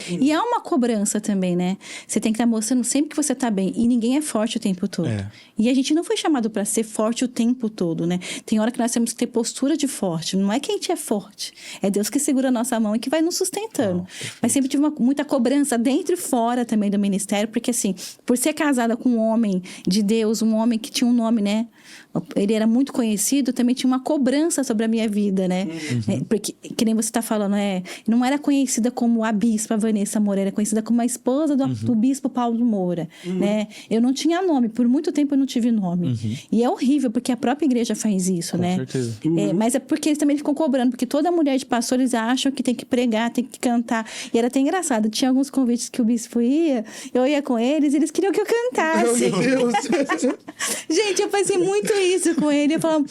E há uma cobrança também, né? Você tem que estar mostrando sempre que você tá bem. E ninguém é forte o tempo todo. E a gente não foi chamado para ser forte o tempo todo, né? Tem hora que nós temos que ter postura de forte. Não é que a gente é forte. É Deus que segura a nossa mão e que vai nos sustentando. Mas sempre tive muita cobrança dentro e fora também do ministério. Porque assim, por ser casada com um homem de Deus, um homem que tinha um nome, né? Ele era muito conhecido, também tinha uma cobrança sobre a minha vida, né? Porque, que nem você tá falando, não era conhecida como a bispa Vanessa Moura, era conhecida como a esposa do bispo Paulo Moura, né? Eu não tinha nome, por muito tempo eu não tive nome. E é horrível, porque a própria igreja faz isso, Com né? certeza. Mas é porque eles também ficam cobrando, porque toda mulher de pastor, eles acham que tem que pregar, tem que cantar. E era até engraçado, tinha alguns convites que o bispo ia, eu ia com eles, e eles queriam que eu cantasse. Meu Deus. Gente, eu fazia muito isso com ele. Ele falava,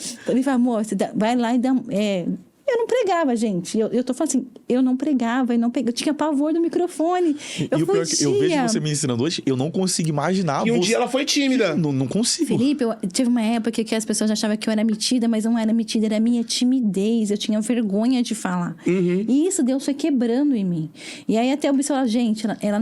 amor, você vai lá e dá... Eu não pregava, gente. Eu tô falando assim, eu não pregava, eu tinha pavor do microfone. E o pior é que eu vejo você me ensinando hoje, eu não consigo imaginar. E um dia ela foi tímida. Não consigo. Felipe, tive uma época que as pessoas achavam que eu era metida, mas não era metida, era a minha timidez. Eu tinha vergonha de falar. E isso Deus foi quebrando em mim. E aí até o bispo falou, gente, ela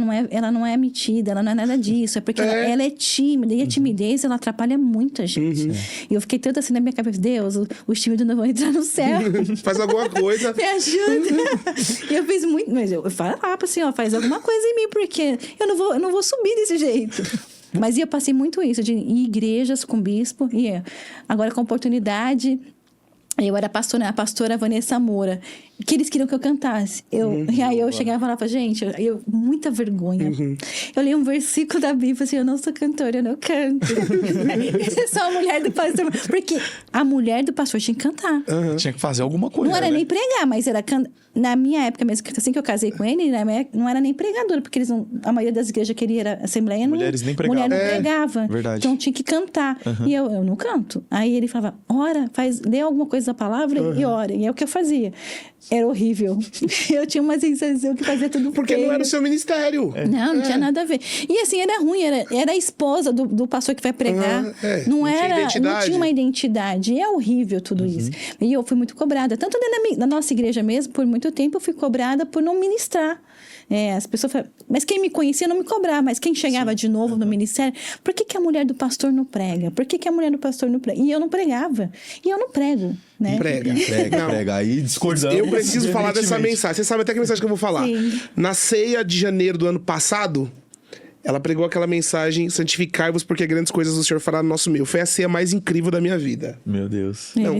não é metida, ela não é nada disso. É porque ela é tímida. E a timidez, ela atrapalha muito a gente. E eu fiquei tanto assim na minha cabeça, Deus, os tímidos não vão entrar no céu. Faz alguma coisa. Me ajuda. E eu fiz muito, mas eu falava assim, faz alguma coisa em mim, porque eu não vou subir desse jeito. Mas eu passei muito isso, de ir em igrejas com bispo, e agora com oportunidade, eu era a pastora Vanessa Moura, que eles queriam que eu cantasse. E aí eu chegava e falava, gente, muita vergonha. Eu li um versículo da Bíblia, assim, eu não sou cantora, eu não canto. Eu sou a mulher do pastor. Porque a mulher do pastor tinha que cantar. Tinha que fazer alguma coisa. Não era né? nem pregar, mas era cantar. Na minha época mesmo, assim que eu casei com ele, não era nem pregadora, porque a maioria das igrejas que ele era assembleia, Mulheres nem pregavam. Mulher não pregava. Verdade. Então tinha que cantar. E eu não canto. Aí ele falava, ora, lê alguma coisa da palavra e ora. E é o que eu fazia. Era horrível. Eu tinha uma sensação que fazia tudo Porque feio. não era o seu ministério. Não tinha nada a ver. E assim, era ruim, era a esposa do pastor que vai pregar. Não tinha uma identidade. E é horrível tudo isso. E eu fui muito cobrada. Tanto na nossa igreja mesmo, por muito tempo, eu fui cobrada por não ministrar. As pessoas falam, mas quem me conhecia não me cobrava, mas quem chegava de novo no ministério, por que a mulher do pastor não prega? Por que a mulher do pastor não prega? E eu não pregava. E eu não prego, né? Prega. Aí discordamos. Eu preciso falar dessa mensagem. Você sabe até que mensagem que eu vou falar. Sim. Na ceia de janeiro do ano passado, ela pregou aquela mensagem, santificai-vos porque grandes coisas o Senhor fará no nosso meio. Foi a ceia mais incrível da minha vida. Meu Deus. Não,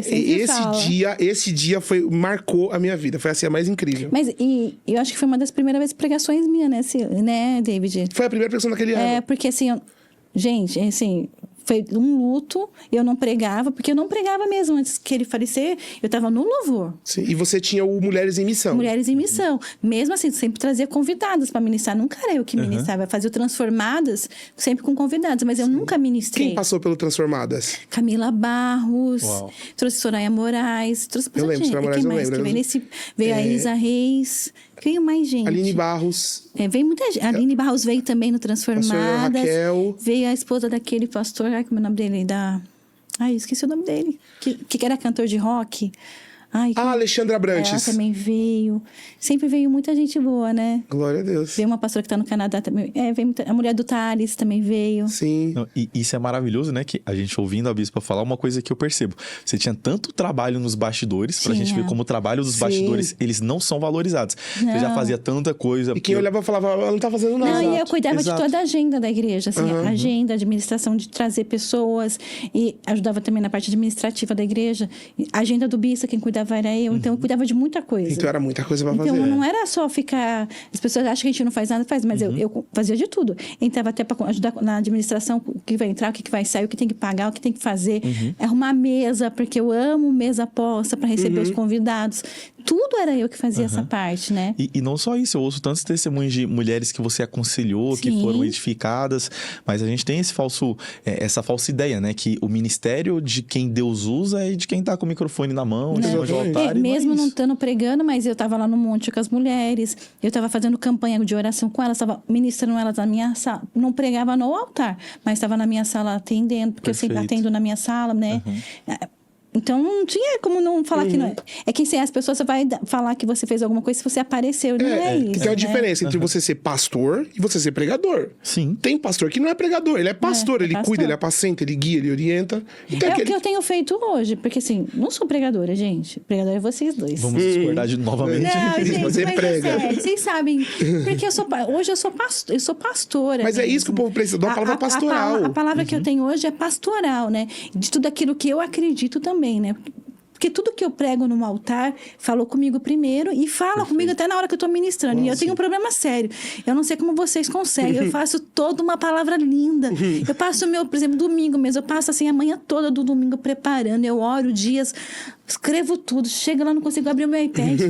esse dia marcou a minha vida. Foi a ceia mais incrível. Mas eu acho que foi uma das primeiras pregações minhas, né, David? Foi a primeira pregação daquele ano. Porque assim, gente, assim... Foi um luto, eu não pregava, porque eu não pregava mesmo antes que ele falecer, eu estava no louvor. Sim, e você tinha o Mulheres em Missão. Mulheres em Missão. Mesmo assim, sempre trazia convidados para ministrar. Nunca era eu que ministrava. Fazia o Transformadas sempre com convidados, mas eu nunca ministrei. Quem passou pelo Transformadas? Camila Barros, trouxe Soraya Moraes, trouxe Eu lembro, Soraya Moraes, quem eu mais lembro. Veio a Isa Reis. Veio mais gente. Aline Barros. Veio muita gente. A Aline Barros veio também no Transformadas. Raquel. Veio a esposa daquele pastor, como é o nome dele? Esqueci o nome dele. Que era cantor de rock. Alexandra Brantes. Ela também veio. Sempre veio muita gente boa, né? Glória a Deus. Veio uma pastora que tá no Canadá também. A mulher do Thales também veio. Sim. Não, e isso é maravilhoso, né? Que a gente ouvindo a bispa falar, uma coisa que eu percebo. Você tinha tanto trabalho nos bastidores, pra gente ver como o trabalho dos bastidores, eles não são valorizados. Não. Você já fazia tanta coisa. E quem olhava falava, ela não tá fazendo nada. Não, e eu cuidava de toda a agenda da igreja, assim, a agenda, a administração de trazer pessoas, e ajudava também na parte administrativa da igreja. A agenda do bispo, quem cuidava era eu, então eu cuidava de muita coisa. Então era muita coisa pra fazer. Então não era só ficar... As pessoas acham que a gente não faz nada, mas eu fazia de tudo. Entrava até para ajudar na administração, o que vai entrar, o que vai sair, o que tem que pagar, o que tem que fazer. Arrumar mesa, porque eu amo mesa posta para receber os convidados. Tudo era eu que fazia essa parte, né? E não só isso, eu ouço tantos testemunhos de mulheres que você aconselhou, que foram edificadas, mas a gente tem essa falsa ideia, né? Que o ministério de quem Deus usa é de quem tá com o microfone na mão, de cima de um altar. Mesmo não estando pregando, mas eu estava lá no monte com as mulheres, eu estava fazendo campanha de oração com elas, estava ministrando elas na minha sala. Não pregava no altar, mas estava na minha sala atendendo, porque eu sempre atendo na minha sala, né? Então, não tinha como não falar que não é. É que assim, as pessoas vai falar que você fez alguma coisa se você apareceu. Não é isso. Que tem uma diferença entre você ser pastor e você ser pregador. Sim. Tem pastor que não é pregador, ele é pastor, ele cuida, ele apacenta, ele guia, ele orienta. É o que eu tenho feito hoje, porque assim, não sou pregadora, gente. Pregador é vocês dois. Vamos discordar novamente. Não, gente, Você mas prega. é sério, vocês sabem. Porque hoje eu sou pastora. Mas é isso que o povo precisa, da palavra pastoral. A palavra que eu tenho hoje é pastoral, né? De tudo aquilo que eu acredito também, né? Porque tudo que eu prego no altar falou comigo primeiro e fala comigo até na hora que eu tô ministrando. E eu tenho um problema sério. Eu não sei como vocês conseguem. Eu faço toda uma palavra linda. Eu passo por exemplo, domingo mesmo. Eu passo assim a manhã toda do domingo preparando. Eu oro dias, escrevo tudo. Chega lá, não consigo abrir o meu iPad.